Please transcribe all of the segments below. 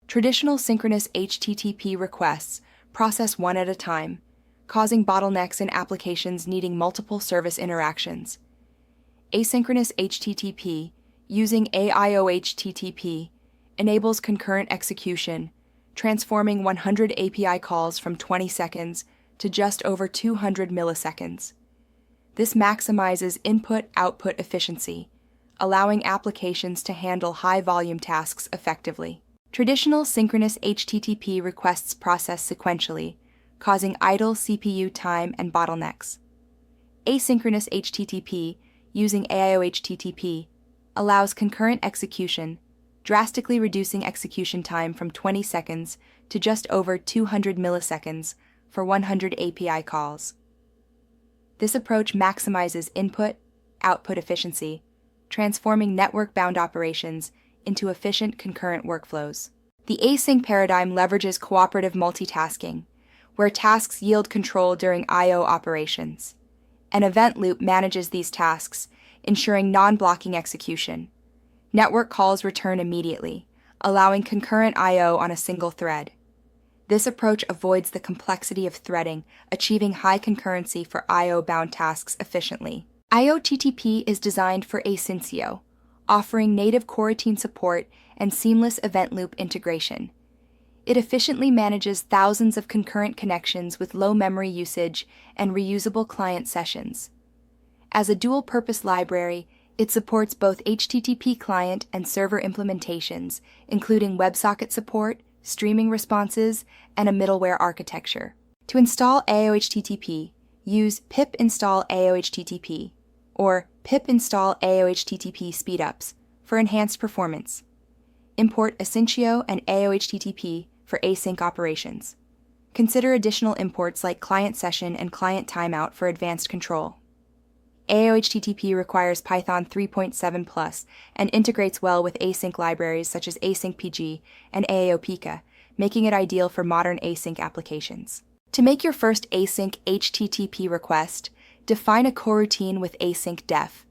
Traditional synchronous HTTP requests process one at a time, causing bottlenecks in applications needing multiple service interactions. Asynchronous HTTP, using aiohttp, enables concurrent execution, transforming 100 API calls from 20 seconds to just over 200 milliseconds. This maximizes input-output efficiency, allowing applications to handle high-volume tasks effectively. Traditional synchronous HTTP requests process sequentially, causing idle CPU time and bottlenecks. Asynchronous HTTP, using aiohttp, allows concurrent execution, drastically reducing execution time from 20 seconds to just over 200 milliseconds for 100 API calls. This approach maximizes input-output efficiency, transforming network-bound operations into efficient concurrent workflows. The async paradigm leverages cooperative multitasking, where tasks yield control during I/O operations. An event loop manages these tasks, ensuring non-blocking execution. Network calls return immediately, allowing concurrent I/O on a single thread. This approach avoids the complexity of threading, achieving high concurrency for I/O-bound tasks efficiently. aiohttp is designed for asyncio, offering native coroutine support and seamless event loop integration. It efficiently manages thousands of concurrent connections with low memory usage and reusable client sessions. As a dual-purpose library, it supports both HTTP client and server implementations, including WebSocket support, streaming responses, and a middleware architecture. To install aiohttp, use pip install aiohttp or pip install aiohttp speedups for enhanced performance. Import Asyncio and aiohttp for async operations. Consider additional imports like client session and client timeout for advanced control. aiohttp requires Python 3.7+ and integrates well with async libraries such as asyncpg and aio-pika, making it ideal for modern async applications. To make your first async HTTP request, define a coroutine with async def.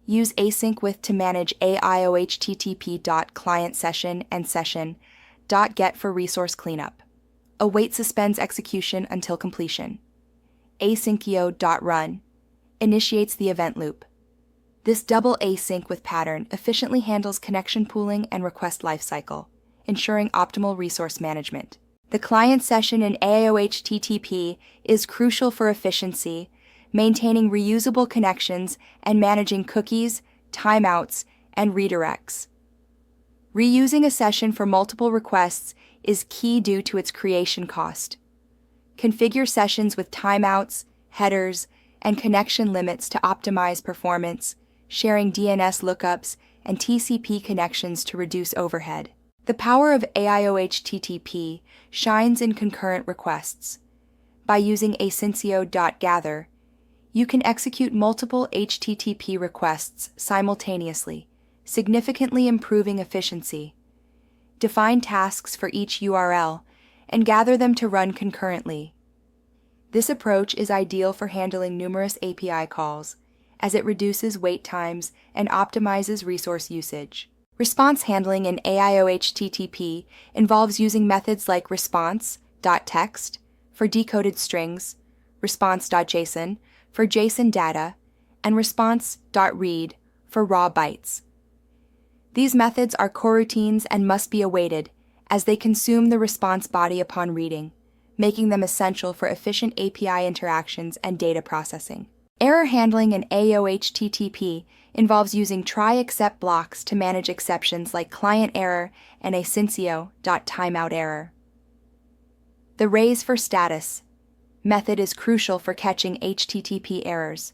Use async with to manage aiohttp.client session and session.get for resource cleanup. Await suspends execution until completion. Asyncio.run initiates the event loop. This double async with pattern efficiently handles connection pooling and request lifecycle, ensuring optimal resource management. The client session in aiohttp is crucial for efficiency, maintaining reusable connections and managing cookies, timeouts, and redirects. Reusing a session for multiple requests is key due to its creation cost. Configure sessions with timeouts, headers, and connection limits to optimize performance, sharing DNS lookups and TCP connections to reduce overhead. The power of aiohttp shines in concurrent requests. By using asyncio.gather, you can execute multiple HTTP requests simultaneously, significantly improving efficiency. Define tasks for each URL and gather them to run concurrently. This approach is ideal for handling numerous API calls, as it reduces wait times and optimizes resource usage. Response handling in aiohttp involves using methods like response.text for decoded strings, response.json for JSON data, and response.read for raw bytes. These methods are coroutines and must be awaited, as they consume the response body upon reading, making them essential for efficient API interactions and data processing. Error handling in aiohttp involves using try-except blocks to manage exceptions like client error and asyncio.timeout error. The raise for status method is crucial for catching HTTP errors.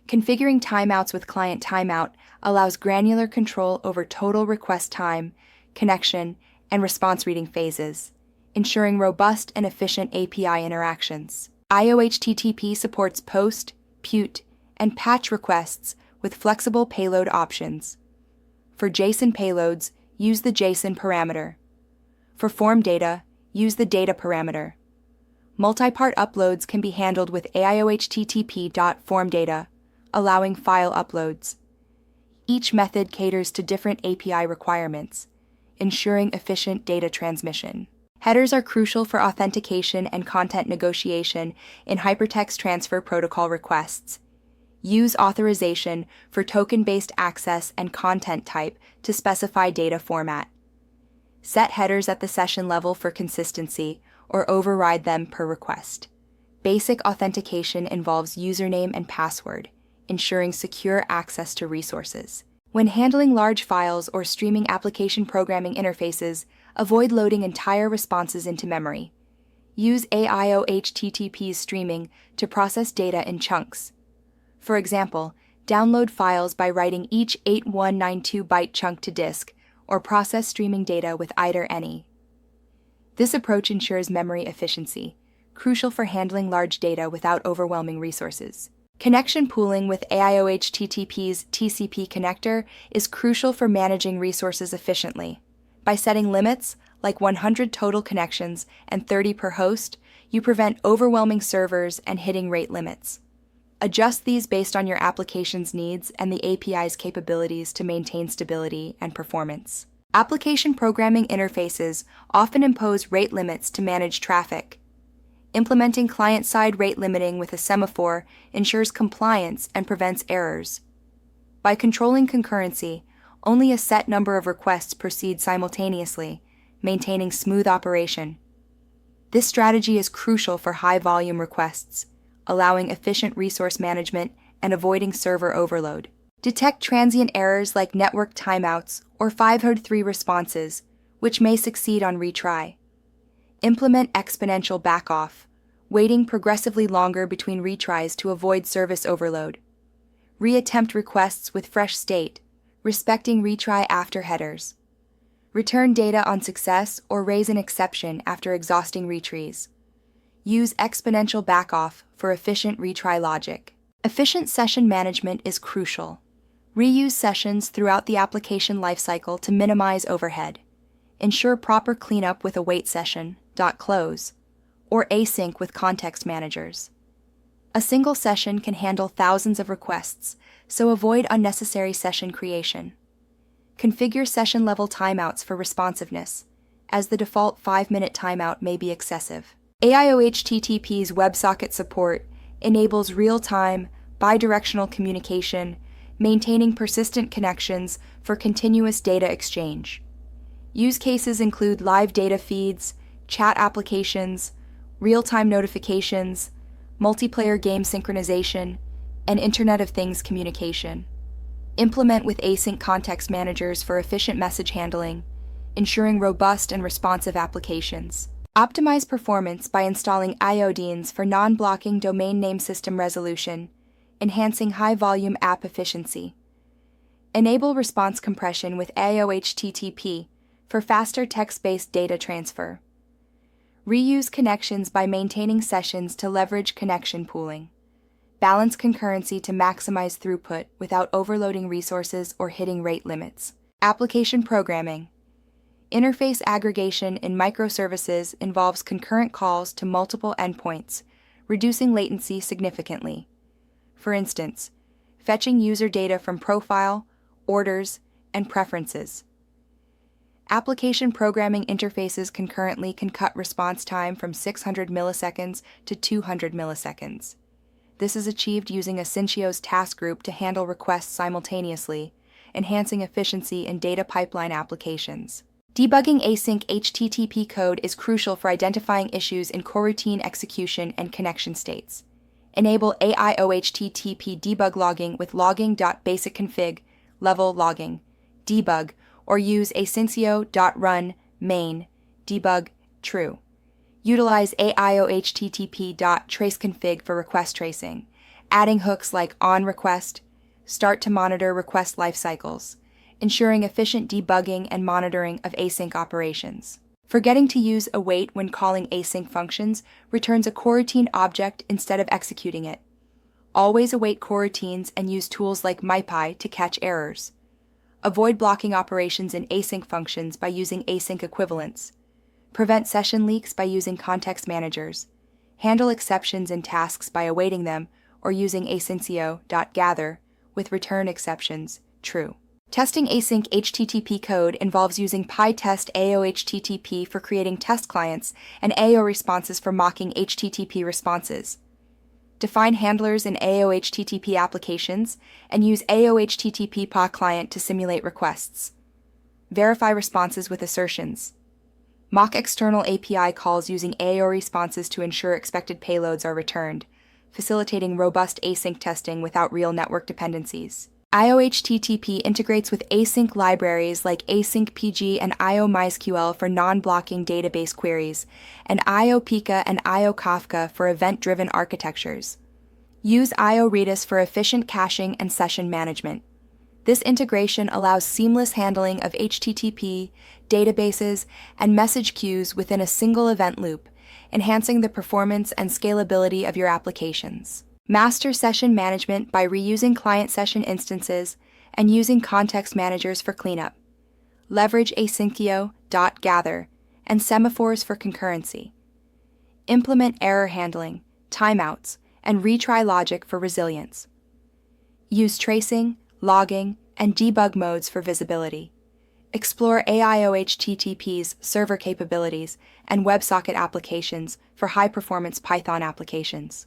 Configuring timeouts with client timeout allows granular control over total request time, connection, and response reading phases, ensuring robust and efficient API interactions. aiohttp supports post, put, and patch requests with flexible payload options. For JSON payloads, use the JSON parameter. For form data, use the data parameter. Multi-part uploads can be handled with aiohttp.formData, allowing file uploads. Each method caters to different API requirements, ensuring efficient data transmission. Headers are crucial for authentication and content negotiation in hypertext transfer protocol requests. Use authorization for token-based access and content type to specify data format. Set headers at the session level for consistency or override them per request. Basic authentication involves username and password, ensuring secure access to resources. When handling large files or streaming application programming interfaces, avoid loading entire responses into memory. Use aiohttp streaming to process data in chunks. For example, download files by writing each 8192-byte chunk to disk, or process streaming data with either/any. This approach ensures memory efficiency, crucial for handling large data without overwhelming resources. Connection pooling with aiohttp's TCP connector is crucial for managing resources efficiently. By setting limits, like 100 total connections and 30 per host, you prevent overwhelming servers and hitting rate limits. Adjust these based on your application's needs and the API's capabilities to maintain stability and performance. Application programming interfaces often impose rate limits to manage traffic. Implementing client-side rate limiting with a semaphore ensures compliance and prevents errors. By controlling concurrency, only a set number of requests proceed simultaneously, maintaining smooth operation. This strategy is crucial for high-volume requests, allowing efficient resource management and avoiding server overload. Detect transient errors like network timeouts or 503 responses, which may succeed on retry. Implement exponential backoff, waiting progressively longer between retries to avoid service overload. Reattempt requests with fresh state, respecting retry after headers. Return data on success or raise an exception after exhausting retries. Use exponential backoff for efficient retry logic. Efficient session management is crucial. Reuse sessions throughout the application lifecycle to minimize overhead. Ensure proper cleanup with await session, .close, or async with context managers. A single session can handle thousands of requests, so avoid unnecessary session creation. Configure session-level timeouts for responsiveness, as the default 5-minute timeout may be excessive. aiohttp's WebSocket support enables real-time, bidirectional communication, maintaining persistent connections for continuous data exchange. Use cases include live data feeds, chat applications, real-time notifications, multiplayer game synchronization, and Internet of Things communication. Implement with async context managers for efficient message handling, ensuring robust and responsive applications. Optimize performance by installing iodines for non-blocking domain name system resolution, enhancing high-volume app efficiency. Enable response compression with aiohttp for faster text-based data transfer. Reuse connections by maintaining sessions to leverage connection pooling. Balance concurrency to maximize throughput without overloading resources or hitting rate limits. Application programming. Interface aggregation in microservices involves concurrent calls to multiple endpoints, reducing latency significantly. For instance, fetching user data from profile, orders, and preferences. Application programming interfaces concurrently can cut response time from 600 milliseconds to 200 milliseconds. This is achieved using Asynchronous task group to handle requests simultaneously, enhancing efficiency in data pipeline applications. Debugging async HTTP code is crucial for identifying issues in coroutine execution and connection states. Enable aiohttp debug logging with logging.basicconfig level logging debug, or use asyncio.run main debug true. Utilize aiohttp.traceconfig for request tracing, adding hooks like onRequest, start to monitor request lifecycles, ensuring efficient debugging and monitoring of async operations. Forgetting to use await when calling async functions returns a coroutine object instead of executing it. Always await coroutines and use tools like MyPy to catch errors. Avoid blocking operations in async functions by using async equivalents. Prevent session leaks by using context managers. Handle exceptions in tasks by awaiting them or using asyncio.gather with return exceptions true. Testing async HTTP code involves using PyTest aiohttp for creating test clients and AO responses for mocking HTTP responses. Define handlers in aiohttp applications and use aiohttp PA client to simulate requests. Verify responses with assertions. Mock external API calls using AO responses to ensure expected payloads are returned, facilitating robust async testing without real network dependencies. aiohttp integrates with async libraries like asyncpg and iomysql for non-blocking database queries, and iopika and iokafka for event-driven architectures. Use ioredis for efficient caching and session management. This integration allows seamless handling of HTTP, databases, and message queues within a single event loop, enhancing the performance and scalability of your applications. Master session management by reusing client session instances and using context managers for cleanup. Leverage asyncio.gather and semaphores for concurrency. Implement error handling, timeouts, and retry logic for resilience. Use tracing, logging, and debug modes for visibility. Explore aiohttp's server capabilities and WebSocket applications for high-performance Python applications.